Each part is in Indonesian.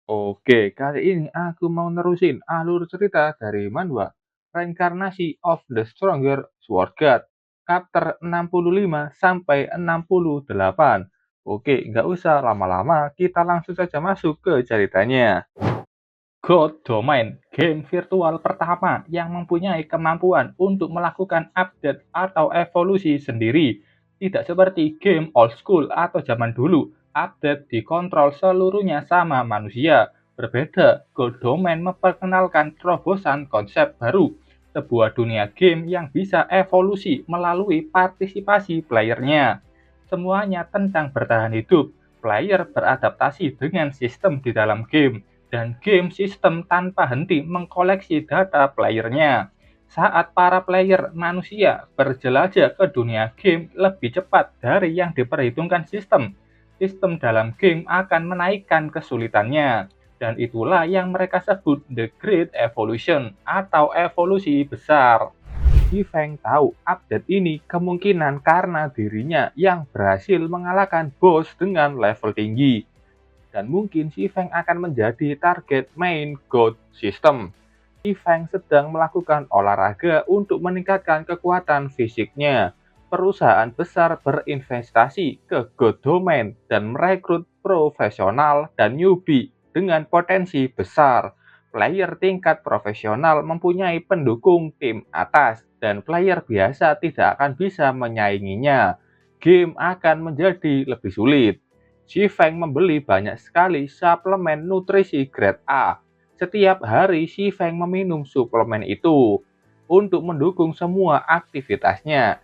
Oke, kali ini aku mau nerusin alur cerita dari manhwa Reincarnation of the Stronger Sword God, chapter 65 sampai 68. Oke, nggak usah lama-lama, kita langsung saja masuk ke ceritanya. God Domain, game virtual pertama yang mempunyai kemampuan untuk melakukan update atau evolusi sendiri. Tidak seperti game old school atau zaman dulu, update dikontrol seluruhnya sama manusia. Berbeda, God Domain memperkenalkan terobosan konsep baru, sebuah dunia game yang bisa evolusi melalui partisipasi playernya. Semuanya tentang bertahan hidup, player beradaptasi dengan sistem di dalam game, dan game sistem tanpa henti mengkoleksi data playernya. Saat para player manusia berjelajah ke dunia game lebih cepat dari yang diperhitungkan sistem, sistem dalam game akan menaikkan kesulitannya. Dan itulah yang mereka sebut The Great Evolution atau evolusi besar. Si Feng tahu update ini kemungkinan karena dirinya yang berhasil mengalahkan bos dengan level tinggi, dan mungkin si Feng akan menjadi target main God System. Si Feng sedang melakukan olahraga untuk meningkatkan kekuatan fisiknya. Perusahaan besar berinvestasi ke God Domain dan merekrut profesional dan newbie dengan potensi besar. Player tingkat profesional mempunyai pendukung tim atas, dan player biasa tidak akan bisa menyainginya. Game akan menjadi lebih sulit. Si Feng membeli banyak sekali suplemen nutrisi grade A. Setiap hari si Feng meminum suplemen itu untuk mendukung semua aktivitasnya.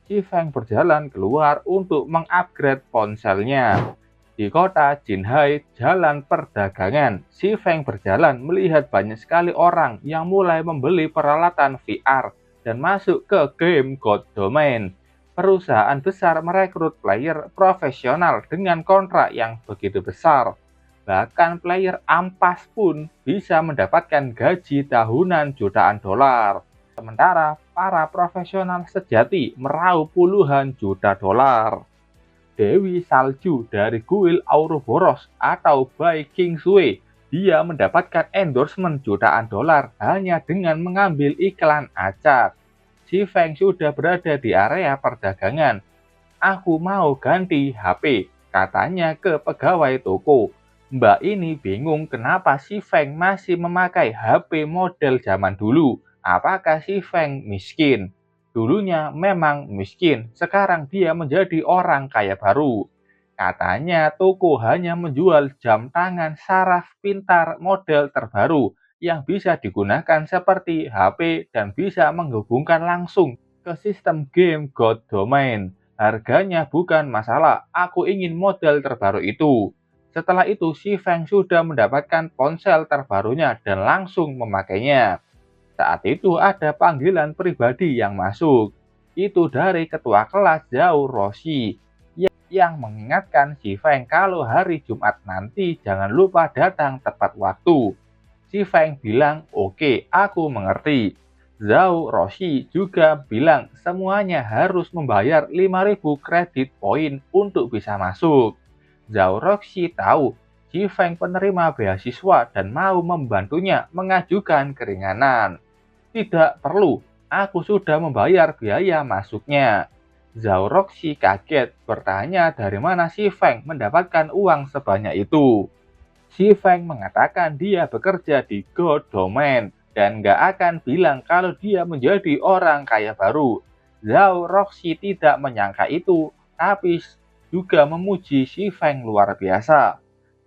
Si Feng berjalan keluar untuk mengupgrade ponselnya. Di kota Jinhai, jalan perdagangan, si Feng berjalan melihat banyak sekali orang yang mulai membeli peralatan VR dan masuk ke game God Domain. Perusahaan besar merekrut player profesional dengan kontrak yang begitu besar. Bahkan player ampas pun bisa mendapatkan gaji tahunan jutaan dolar. Sementara para profesional sejati meraup puluhan juta dolar. Dewi Salju dari kuil Ouroboros atau Bai Qingsui, dia mendapatkan endorsement jutaan dolar hanya dengan mengambil iklan acak. Si Feng sudah berada di area perdagangan. Aku mau ganti HP, katanya ke pegawai toko. Mbak ini bingung kenapa si Feng masih memakai HP model zaman dulu. Apakah si Feng miskin? Dulunya memang miskin, sekarang dia menjadi orang kaya baru. Katanya toko hanya menjual jam tangan saraf pintar model terbaru yang bisa digunakan seperti HP dan bisa menghubungkan langsung ke sistem game God Domain. Harganya bukan masalah, aku ingin model terbaru itu. Setelah itu, si Feng sudah mendapatkan ponsel terbarunya dan langsung memakainya. Saat itu ada panggilan pribadi yang masuk. Itu dari ketua kelas Zhao Roshi yang mengingatkan si Feng kalau hari Jumat nanti jangan lupa datang tepat waktu. Si Feng bilang, oke, aku mengerti. Zhao Roshi juga bilang semuanya harus membayar 5.000 kredit poin untuk bisa masuk. Zhao Roshi tahu Si Feng penerima beasiswa dan mau membantunya mengajukan keringanan. Tidak perlu, aku sudah membayar biaya masuknya. Zhao Roxi kaget bertanya dari mana si Feng mendapatkan uang sebanyak itu. Si Feng mengatakan dia bekerja di God Domain dan gak akan bilang kalau dia menjadi orang kaya baru. Zhao Roxi tidak menyangka itu, tapi juga memuji si Feng luar biasa.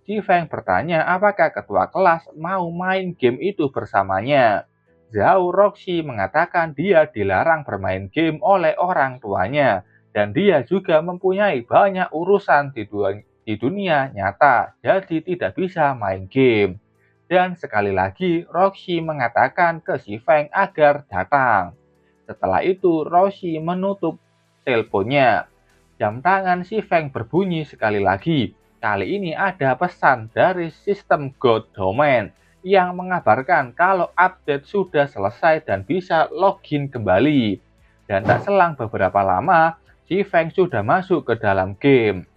Si Feng bertanya apakah ketua kelas mau main game itu bersamanya. Zhao Roxi mengatakan dia dilarang bermain game oleh orang tuanya, dan dia juga mempunyai banyak urusan di dunia nyata, jadi tidak bisa main game. Dan sekali lagi, Roxy mengatakan ke si Feng agar datang. Setelah itu, Roxy menutup teleponnya. Jam tangan si Feng berbunyi sekali lagi. Kali ini ada pesan dari sistem God Domain yang mengabarkan kalau update sudah selesai dan bisa login kembali. Dan tak selang beberapa lama, si Feng sudah masuk ke dalam game.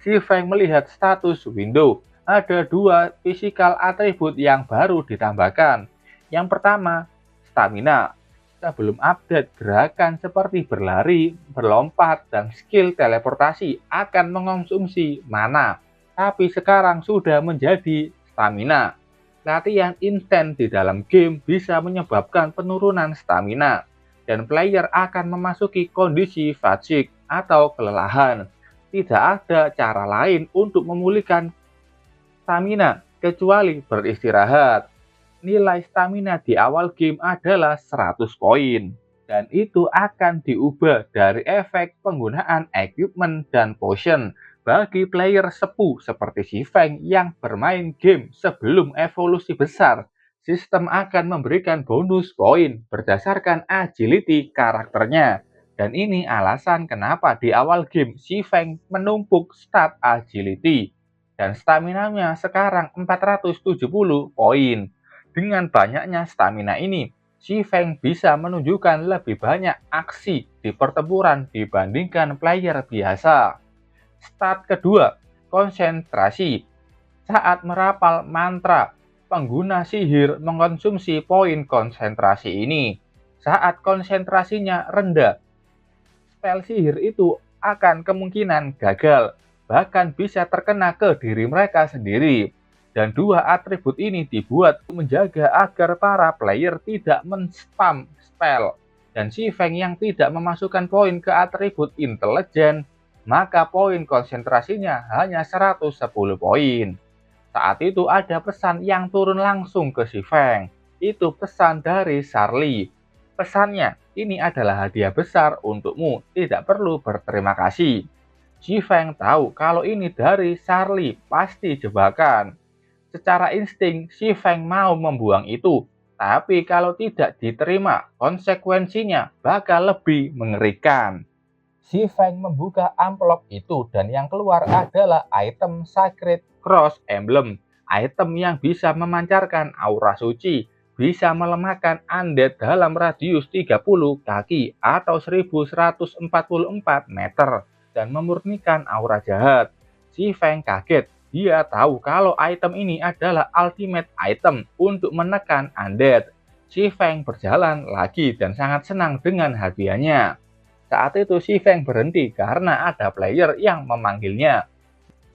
Si Feng melihat status window. Ada dua physical atribut yang baru ditambahkan. Yang pertama, stamina. Sebelum update, gerakan seperti berlari, berlompat, dan skill teleportasi akan mengonsumsi mana. Tapi sekarang sudah menjadi stamina. Latihan instan di dalam game bisa menyebabkan penurunan stamina, dan player akan memasuki kondisi fatigue atau kelelahan. Tidak ada cara lain untuk memulihkan stamina kecuali beristirahat. Nilai stamina di awal game adalah 100 poin, dan itu akan diubah dari efek penggunaan equipment dan potion bagi player sepuh seperti si Feng yang bermain game sebelum evolusi besar. Sistem akan memberikan bonus poin berdasarkan agility karakternya, dan ini alasan kenapa di awal game si Feng menumpuk stat agility dan stamina-nya sekarang 470 poin. Dengan banyaknya stamina ini, si Feng bisa menunjukkan lebih banyak aksi di pertempuran dibandingkan player biasa. Stat kedua, konsentrasi. Saat merapal mantra, pengguna sihir mengkonsumsi poin konsentrasi ini. Saat konsentrasinya rendah, spell sihir itu akan kemungkinan gagal, bahkan bisa terkena ke diri mereka sendiri. Dan dua atribut ini dibuat untuk menjaga agar para player tidak men-spam spell. Dan si Feng yang tidak memasukkan poin ke atribut intelijen, maka poin konsentrasinya hanya 110 poin. Saat itu ada pesan yang turun langsung ke si Feng. Itu pesan dari Charlie. Pesannya, ini adalah hadiah besar untukmu, tidak perlu berterima kasih. Si Feng tahu kalau ini dari Charlie, pasti jebakan. Secara insting, si Feng mau membuang itu, tapi kalau tidak diterima, konsekuensinya bakal lebih mengerikan. Si Feng membuka amplop itu dan yang keluar adalah item Sacred Cross Emblem. Item yang bisa memancarkan aura suci, bisa melemahkan undead dalam radius 30 kaki atau 1144 meter, dan memurnikan aura jahat. Si Feng kaget, dia tahu kalau item ini adalah ultimate item untuk menekan undead. Si Feng berjalan lagi dan sangat senang dengan hadiahnya. Saat itu si Feng berhenti karena ada player yang memanggilnya.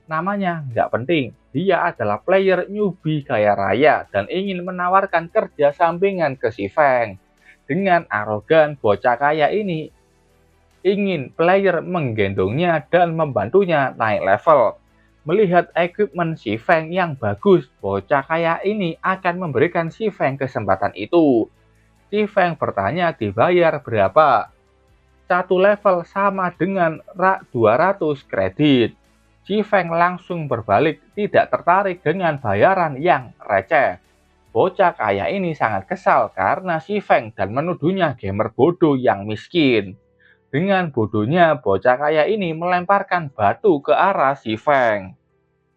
Namanya nggak penting, dia adalah player newbie kaya raya dan ingin menawarkan kerja sampingan ke si Feng. Dengan arogan, bocah kaya ini ingin player menggendongnya dan membantunya naik level. Melihat equipment si Feng yang bagus, bocah kaya ini akan memberikan si Feng kesempatan itu. Si Feng bertanya dibayar berapa. Satu level sama dengan 200 kredit. Si Feng langsung berbalik, tidak tertarik dengan bayaran yang receh. Bocah kaya ini sangat kesal karena si Feng dan menuduhnya gamer bodoh yang miskin. Dengan bodohnya, bocah kaya ini melemparkan batu ke arah si Feng.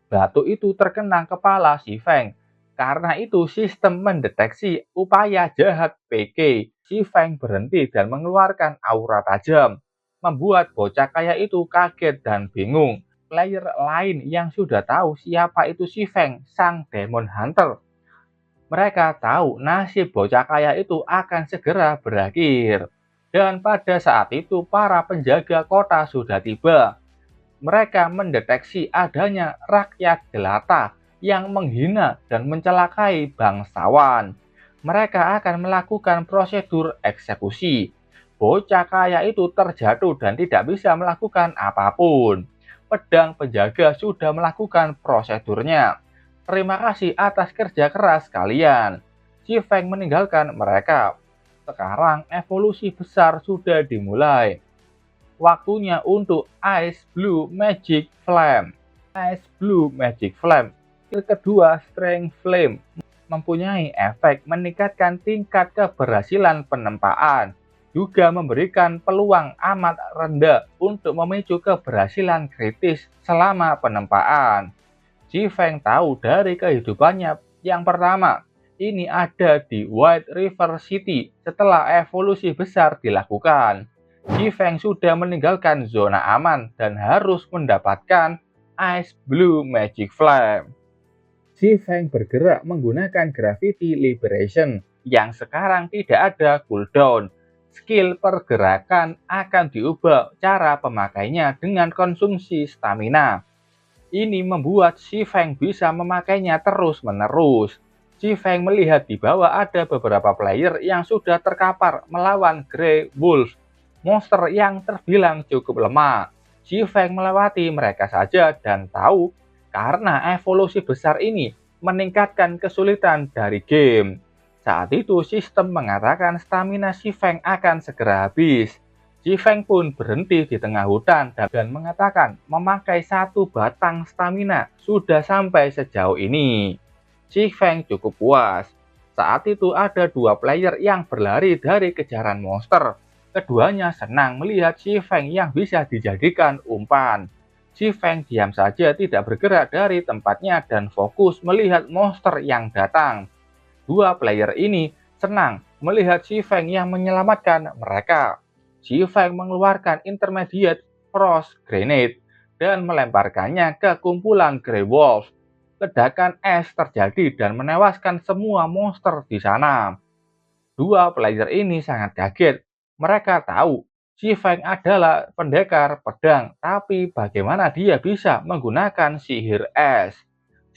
Batu itu terkena kepala si Feng. Karena itu sistem mendeteksi upaya jahat PK. Si Feng berhenti dan mengeluarkan aura tajam, membuat bocah kaya itu kaget dan bingung. Player lain yang sudah tahu siapa itu si Feng, sang Demon Hunter. Mereka tahu nasib bocah kaya itu akan segera berakhir. Dan pada saat itu para penjaga kota sudah tiba. Mereka mendeteksi adanya rakyat jelata yang menghina dan mencelakai bangsawan. Mereka akan melakukan prosedur eksekusi. Bocah kaya itu terjatuh dan tidak bisa melakukan apapun. Pedang penjaga sudah melakukan prosedurnya. Terima kasih atas kerja keras kalian. Si Feng meninggalkan mereka. Sekarang evolusi besar sudah dimulai. Waktunya untuk Ice Blue Magic Flame. Ice Blue Magic Flame. Skill kedua, Strength Flame, mempunyai efek meningkatkan tingkat keberhasilan penempaan, juga memberikan peluang amat rendah untuk memicu keberhasilan kritis selama penempaan. Si Feng tahu dari kehidupannya yang pertama, ini ada di White River City setelah evolusi besar dilakukan. Si Feng sudah meninggalkan zona aman dan harus mendapatkan Ice Blue Magic Flame. Si Feng bergerak menggunakan Gravity Liberation yang sekarang tidak ada cooldown. Skill pergerakan akan diubah cara pemakainya dengan konsumsi stamina. Ini membuat Si Feng bisa memakainya terus-menerus. Si Feng melihat di bawah ada beberapa player yang sudah terkapar melawan Grey Wolf, monster yang terbilang cukup lemah. Si Feng melewati mereka saja dan tahu karena evolusi besar ini meningkatkan kesulitan dari game. Saat itu sistem mengatakan stamina Si Feng akan segera habis. Si Feng pun berhenti di tengah hutan dan mengatakan memakai satu batang stamina sudah sampai sejauh ini. Si Feng cukup puas. Saat itu ada dua player yang berlari dari kejaran monster. Keduanya senang melihat Si Feng yang bisa dijadikan umpan. Si Feng diam saja tidak bergerak dari tempatnya dan fokus melihat monster yang datang. Dua player ini senang melihat Si Feng yang menyelamatkan mereka. Si Feng mengeluarkan intermediate frost grenade dan melemparkannya ke kumpulan Grey Wolf. Ledakan es terjadi dan menewaskan semua monster di sana. Dua player ini sangat kaget. Mereka tahu Si Feng adalah pendekar pedang, tapi bagaimana dia bisa menggunakan sihir es?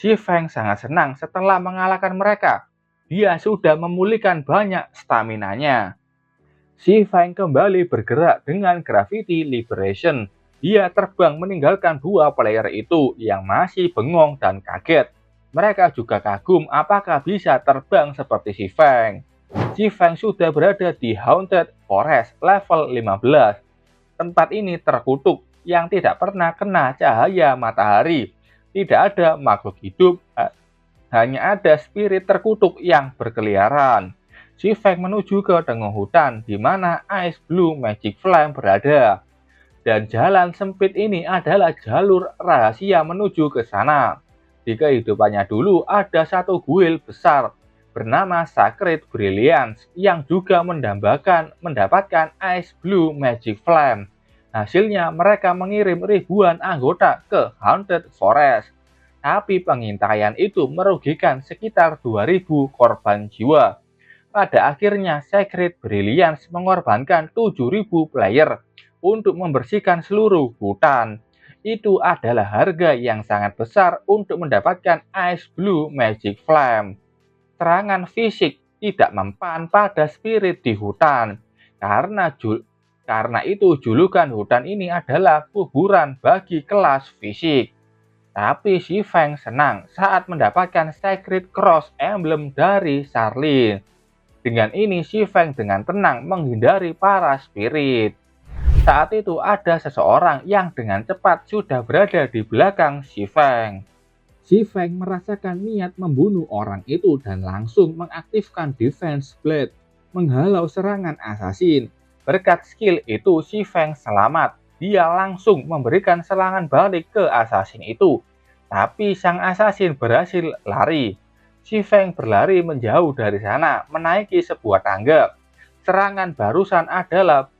Si Feng sangat senang setelah mengalahkan mereka. Dia sudah memulihkan banyak staminanya. Si Feng kembali bergerak dengan Gravity Liberation. Dia terbang meninggalkan dua player itu yang masih bengong dan kaget. Mereka juga kagum apakah bisa terbang seperti Si Feng. Si Feng sudah berada di Haunted Forest level 15. Tempat ini terkutuk yang tidak pernah kena cahaya matahari. Tidak ada makhluk hidup, hanya ada spirit terkutuk yang berkeliaran. Si Feng menuju ke tengah hutan di mana Ice Blue Magic Flame berada. Dan jalan sempit ini adalah jalur rahasia menuju ke sana. Di kehidupannya dulu ada satu guild besar bernama Sacred Brilliance yang juga mendapatkan Ice Blue Magic Flame. Hasilnya mereka mengirim ribuan anggota ke Haunted Forest. Tapi pengintaian itu merugikan sekitar 2000 korban jiwa. Pada akhirnya Sacred Brilliance mengorbankan 7000 player untuk membersihkan seluruh hutan. Itu adalah harga yang sangat besar untuk mendapatkan Ice Blue Magic Flame. Serangan fisik tidak mempan pada spirit di hutan. Karena itu julukan hutan ini adalah kuburan bagi kelas fisik. Tapi Si Feng senang saat mendapatkan Sacred Cross Emblem dari Charlene. Dengan ini Si Feng dengan tenang menghindari para spirit. Saat itu ada seseorang yang dengan cepat sudah berada di belakang Si Feng. Si Feng merasakan niat membunuh orang itu dan langsung mengaktifkan Defense Blade, menghalau serangan assassin. Berkat skill itu Si Feng selamat. Dia langsung memberikan serangan balik ke assassin itu. Tapi sang assassin berhasil lari. Si Feng berlari menjauh dari sana, menaiki sebuah tangga. Serangan barusan adalah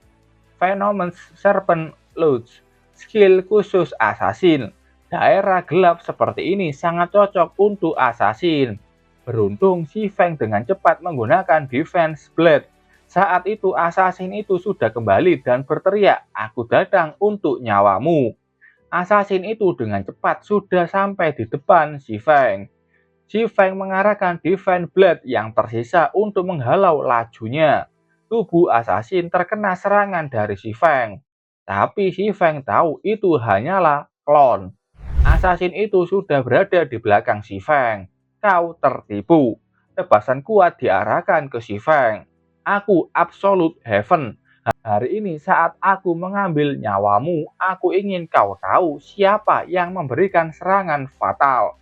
Venomous Serpent Lodge, skill khusus assassin. Daerah gelap seperti ini sangat cocok untuk assassin. Beruntung Si Feng dengan cepat menggunakan Defense Blade. Saat itu assassin itu sudah kembali dan berteriak, "Aku datang untuk nyawamu." Assassin itu dengan cepat sudah sampai di depan Si Feng. Si Feng mengarahkan Defense Blade yang tersisa untuk menghalau lajunya. Tubuh assassin terkena serangan dari Si Feng. Tapi Si Feng tahu itu hanyalah klon. Assassin itu sudah berada di belakang Si Feng. Kau tertipu. Tebasan kuat diarahkan ke Si Feng. Aku Absolute Heaven. Hari ini saat aku mengambil nyawamu, aku ingin kau tahu siapa yang memberikan serangan fatal.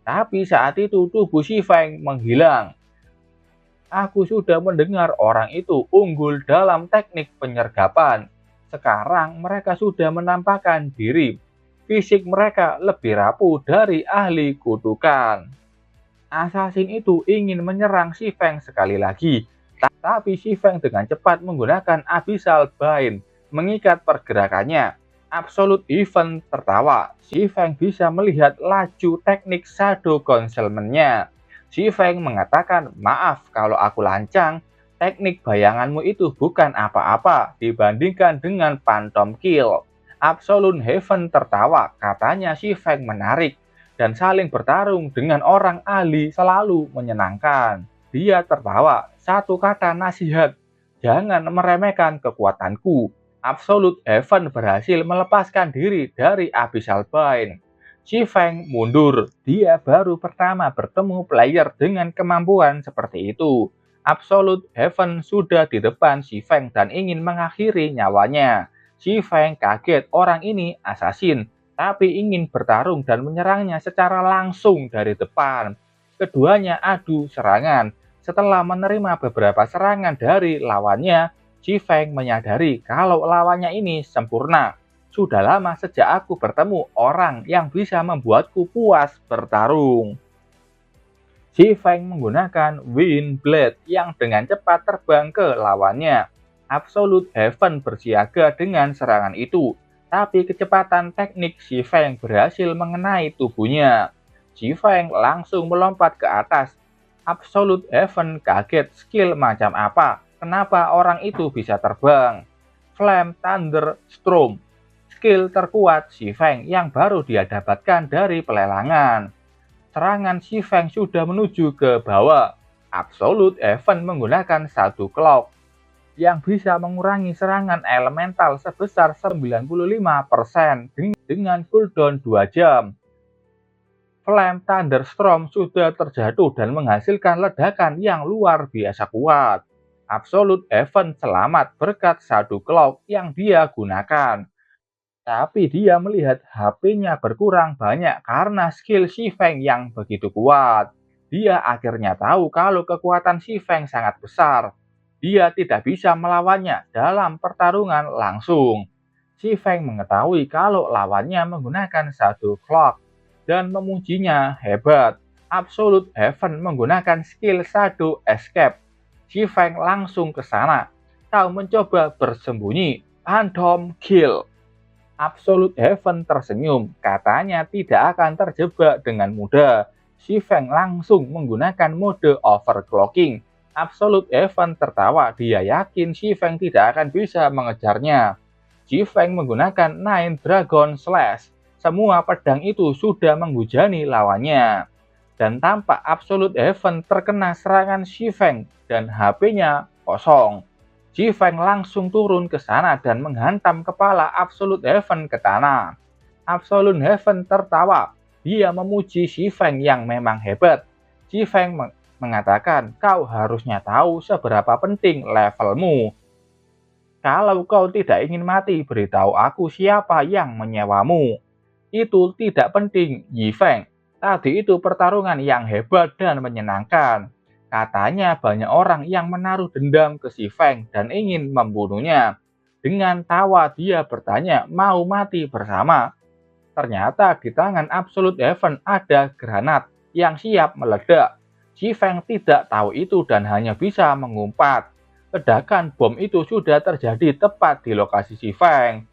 Tapi saat itu tubuh Si Feng menghilang. Aku sudah mendengar orang itu unggul dalam teknik penyergapan. Sekarang mereka sudah menampakkan diri. Fisik mereka lebih rapuh dari ahli kutukan. Assassin itu ingin menyerang Si Feng sekali lagi. Tapi Si Feng dengan cepat menggunakan Abyssal Bind, mengikat pergerakannya. Absolute Event tertawa. Si Feng bisa melihat laju teknik shadow concealment-nya. Si Feng mengatakan, maaf kalau aku lancang, teknik bayanganmu itu bukan apa-apa dibandingkan dengan Phantom Kill. Absolute Heaven tertawa, katanya si Feng menarik, dan saling bertarung dengan orang ahli selalu menyenangkan. Dia tertawa, satu kata nasihat, jangan meremehkan kekuatanku. Absolute Heaven berhasil melepaskan diri dari Abyssal Bind. Si Feng mundur, dia baru pertama bertemu player dengan kemampuan seperti itu. Absolute Heaven sudah di depan si Feng dan ingin mengakhiri nyawanya. Si Feng kaget orang ini assassin, tapi ingin bertarung dan menyerangnya secara langsung dari depan. Keduanya adu serangan. Setelah menerima beberapa serangan dari lawannya, Si Feng menyadari kalau lawannya ini sempurna. Sudah lama sejak aku bertemu orang yang bisa membuatku puas bertarung. Si Feng menggunakan Wind Blade yang dengan cepat terbang ke lawannya. Absolute Heaven bersiaga dengan serangan itu, tapi kecepatan teknik Si Feng berhasil mengenai tubuhnya. Si Feng langsung melompat ke atas. Absolute Heaven kaget skill macam apa. Kenapa orang itu bisa terbang? Flame Thunder Storm, skill terkuat Si Feng yang baru dia dapatkan dari pelelangan. Serangan Si Feng sudah menuju ke bawah. Absolute Heaven menggunakan satu clock yang bisa mengurangi serangan elemental sebesar 95% dengan cooldown 2 jam. Flame Thunderstorm sudah terjatuh dan menghasilkan ledakan yang luar biasa kuat. Absolute Heaven selamat berkat Shadow Cloak yang dia gunakan. Tapi dia melihat HP-nya berkurang banyak karena skill Si Feng yang begitu kuat. Dia akhirnya tahu kalau kekuatan Si Feng sangat besar. Dia tidak bisa melawannya dalam pertarungan langsung. Si Feng mengetahui kalau lawannya menggunakan Shadow Cloak dan memujinya hebat. Absolute Heaven menggunakan skill Shadow Escape. Si Feng langsung ke sana. Kau mencoba bersembunyi, Phantom Kill. Absolute Heaven tersenyum, katanya tidak akan terjebak dengan mudah. Si Feng langsung menggunakan mode overclocking. Absolute Heaven tertawa, dia yakin Si Feng tidak akan bisa mengejarnya. Si Feng menggunakan Nine Dragon Slash. Semua pedang itu sudah menghujani lawannya. Dan tampak Absolute Heaven terkena serangan Si Feng dan HP-nya kosong. Si Feng langsung turun ke sana dan menghantam kepala Absolute Heaven ke tanah. Absolute Heaven tertawa. Dia memuji Si Feng yang memang hebat. Si Feng mengatakan, kau harusnya tahu seberapa penting levelmu. Kalau kau tidak ingin mati, beritahu aku siapa yang menyewamu. Itu tidak penting, Yi Feng. Tadi itu pertarungan yang hebat dan menyenangkan. Katanya banyak orang yang menaruh dendam ke Si Feng dan ingin membunuhnya. Dengan tawa dia bertanya, mau mati bersama? Ternyata di tangan Absolute Heaven ada granat yang siap meledak. Si Feng tidak tahu itu dan hanya bisa mengumpat. Ledakan bom itu sudah terjadi tepat di lokasi Si Feng.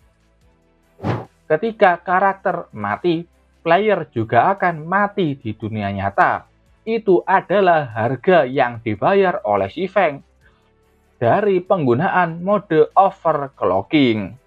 Ketika karakter mati, player juga akan mati di dunia nyata. Itu adalah harga yang dibayar oleh Si Feng dari penggunaan mode overclocking.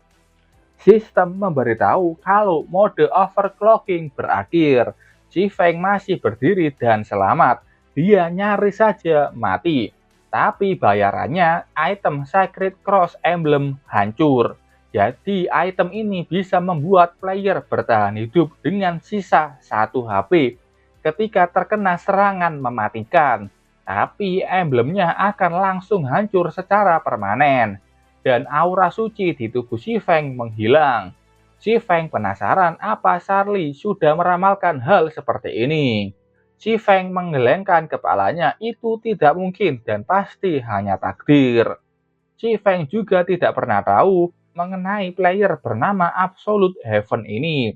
Sistem memberitahu kalau mode overclocking berakhir. Si Feng masih berdiri dan selamat. Dia nyaris saja mati. Tapi bayarannya item Sacred Cross Emblem hancur. Jadi item ini bisa membuat player bertahan hidup dengan sisa 1 HP ketika terkena serangan mematikan. Tapi emblemnya akan langsung hancur secara permanen dan aura suci di tubuh Si Feng menghilang. Si Feng penasaran apa Charlie sudah meramalkan hal seperti ini. Si Feng menggelengkan kepalanya, itu tidak mungkin dan pasti hanya takdir. Si Feng juga tidak pernah tahu mengenai player bernama Absolute Heaven ini.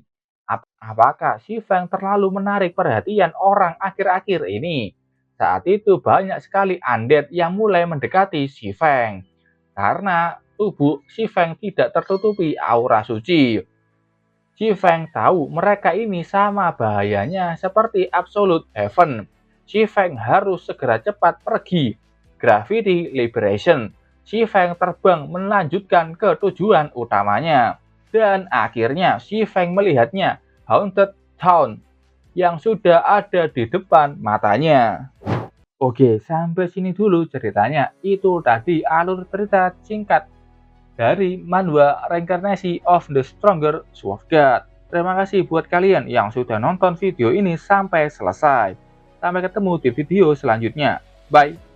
Apakah Si Feng terlalu menarik perhatian orang akhir-akhir ini? Saat itu banyak sekali undead yang mulai mendekati Si Feng. Karena tubuh Si Feng tidak tertutupi aura suci. Si Feng tahu mereka ini sama bahayanya seperti Absolute Heaven. Si Feng harus segera cepat pergi. Gravity Liberation. Si Feng terbang melanjutkan ke tujuan utamanya. Dan akhirnya si Feng melihatnya Haunted Town yang sudah ada di depan matanya. Oke, sampai sini dulu ceritanya. Itu tadi alur cerita singkat dari manhwa Reincarnation of the Stronger Sword God. Terima kasih buat kalian yang sudah nonton video ini sampai selesai. Sampai ketemu di video selanjutnya. Bye.